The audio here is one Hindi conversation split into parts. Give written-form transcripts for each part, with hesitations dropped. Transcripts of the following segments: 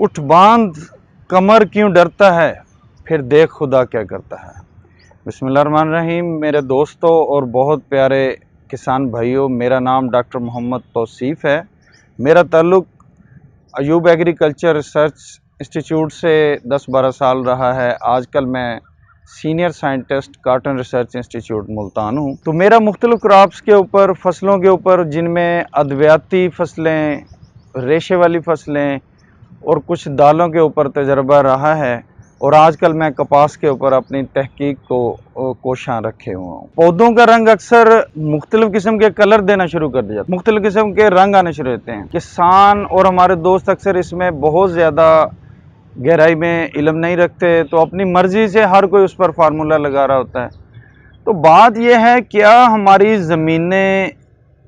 उठ बांध कमर क्यों डरता है, फिर देख खुदा क्या करता है। बिस्मिल्लाहिर्रहमानिर्रहीम। मेरे दोस्तों और बहुत प्यारे किसान भाइयों, मेरा नाम डॉक्टर मोहम्मद तौसीफ़ है। मेरा ताल्लुक़ अयूब एग्रीकल्चर रिसर्च इंस्टीट्यूट से 10-12 साल रहा है। आजकल मैं senior scientist cotton research institute Multan हूँ। तो मेरा मुख्तलिफ क्रॉप्स के ऊपर, फसलों के ऊपर, जिनमें अद्वियाती फसलें, रेशे वाली फसलें और कुछ दालों के ऊपर तजर्बा रहा है। और आजकल मैं कपास के ऊपर अपनी तहकीक को कोशां रखे हुए हूँ। पौधों का रंग अक्सर मुख्तलिफ किस्म के कलर देना शुरू कर दिया, मुख्तलिफ किस्म के रंग आने शुरू होते हैं। किसान और हमारे दोस्त अक्सर इसमें बहुत ज़्यादा गहराई में इल्म नहीं रखते, तो अपनी मर्ज़ी से हर कोई उस पर फार्मूला लगा रहा होता है। तो बात यह है, क्या हमारी ज़मीनें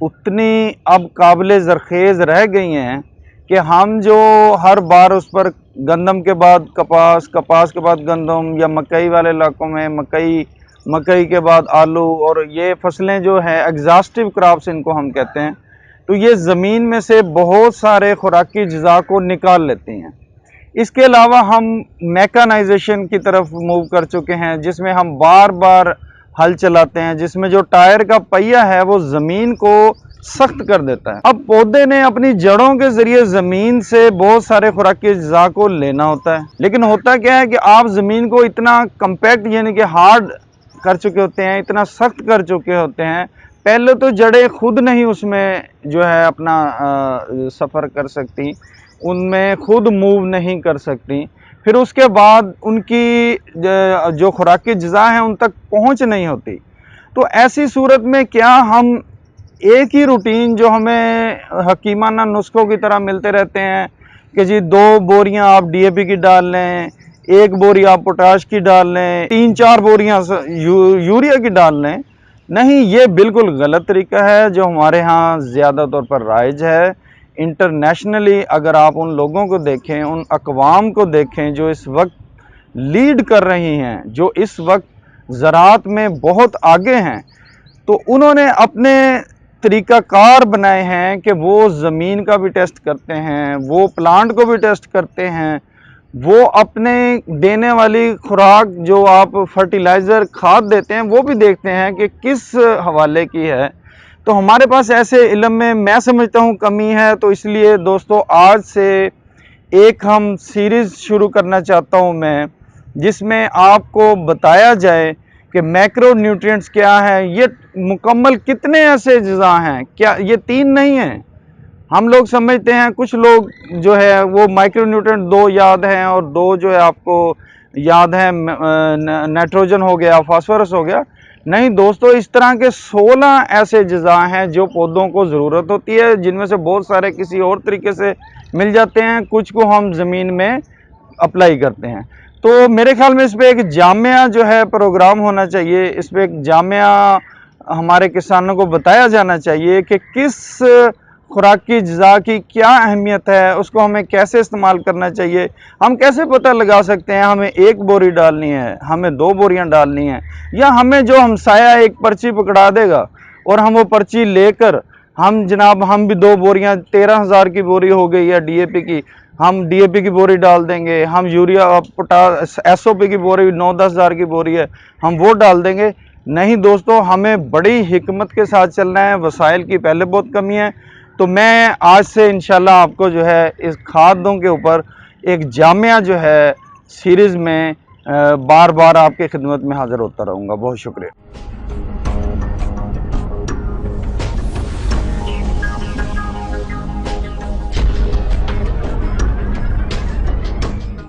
उतनी अब काबिल ज़रख़ेज़ रह गई हैं कि हम जो हर बार उस पर गंदम के बाद कपास, कपास के बाद गंदम, या मकई वाले इलाकों में मकई, मकई के बाद आलू, और ये फसलें जो हैं एग्जॉस्टिव क्रॉप्स इनको हम कहते हैं, तो ये ज़मीन में से बहुत सारे खुराकी अज्जा को निकाल लेती हैं। इसके अलावा हम मैकेनाइजेशन की तरफ मूव कर चुके हैं, जिसमें हम बार बार हल चलाते हैं, जिसमें जो टायर का पहिया है वो ज़मीन को सख्त कर देता है। अब पौधे ने अपनी जड़ों के ज़रिए ज़मीन से बहुत सारे खुराकी अज्जा को लेना होता है, लेकिन होता क्या है कि आप ज़मीन को इतना कम्पैक्ट यानी कि हार्ड कर चुके होते हैं, इतना सख्त कर चुके होते हैं, पहले तो जड़ें खुद नहीं उसमें जो है अपना सफ़र कर सकती, उनमें खुद मूव नहीं कर सकती, फिर उसके बाद उनकी जो खुराकी अज्जा हैं उन तक पहुंच नहीं होती। तो ऐसी सूरत में क्या हम एक ही रूटीन जो हमें हकीमाना नुस्खों की तरह मिलते रहते हैं कि जी 2 बोरियां आप DAP की डाल लें, 1 बोरी आप पोटाश की डाल लें, 3-4 बोरियां यूरिया की डाल लें, नहीं, ये बिल्कुल गलत तरीका है जो हमारे यहाँ ज़्यादा तौर पर राइज है। इंटरनेशनली अगर आप उन लोगों को देखें, उन अक़वाम को देखें जो इस वक्त लीड कर रही हैं, जो इस वक्त ज़राअत में बहुत आगे हैं, तो उन्होंने अपने तरीक़ाकार बनाए हैं कि वो ज़मीन का भी टेस्ट करते हैं, वो प्लांट को भी टेस्ट करते हैं, वो अपने देने वाली खुराक जो आप फर्टिलाइज़र खाद देते हैं वो भी देखते हैं कि किस हवाले की है। तो हमारे पास ऐसे इल्म में मैं समझता हूँ कमी है। तो इसलिए दोस्तों, आज से एक हम सीरीज़ शुरू करना चाहता हूँ मैं, जिसमें आपको बताया जाए कि मैक्रो न्यूट्रिएंट्स क्या है, ये मुकम्मल कितने ऐसे अज्जा हैं, क्या ये 3 नहीं हैं। हम लोग समझते हैं, कुछ लोग जो है वो माइक्रो न्यूट्रिएंट 2 याद हैं और 2 जो है आपको याद है नाइट्रोजन हो गया, फास्फोरस हो गया। नहीं दोस्तों, इस तरह के 16 ऐसे अज्जा हैं जो पौधों को ज़रूरत होती है, जिनमें से बहुत सारे किसी और तरीके से मिल जाते हैं, कुछ को हम ज़मीन में अप्लाई करते हैं। तो मेरे ख्याल में इस पर एक जामिया जो है प्रोग्राम होना चाहिए, इस पर एक जामिया हमारे किसानों को बताया जाना चाहिए कि किस खुराकी अज्जा की क्या अहमियत है, उसको हमें कैसे इस्तेमाल करना चाहिए। हम कैसे पता लगा सकते हैं हमें 1 बोरी डालनी है, हमें 2 बोरियां डालनी है, या हमें जो हमसाया एक पर्ची पकड़ा देगा और हम वो पर्ची लेकर हम जनाब हम भी 2 बोरियां, 13,000 की बोरी हो गई है DAP की, हम DAP की बोरी डाल देंगे, हम यूरिया पोटाश SOP की बोरी 9-10 हज़ार की बोरी है, हम वो डाल देंगे। नहीं दोस्तों, हमें बड़ी हिकमत के साथ चलना है। वसाइल की पहले बहुत कमी है। तो मैं आज से इंशाल्लाह आपको जो है इस खादों के ऊपर एक जामिया जो है सीरीज़ में बार बार आपके खिदमत में हाज़िर होता रहूँगा। बहुत शुक्रिया।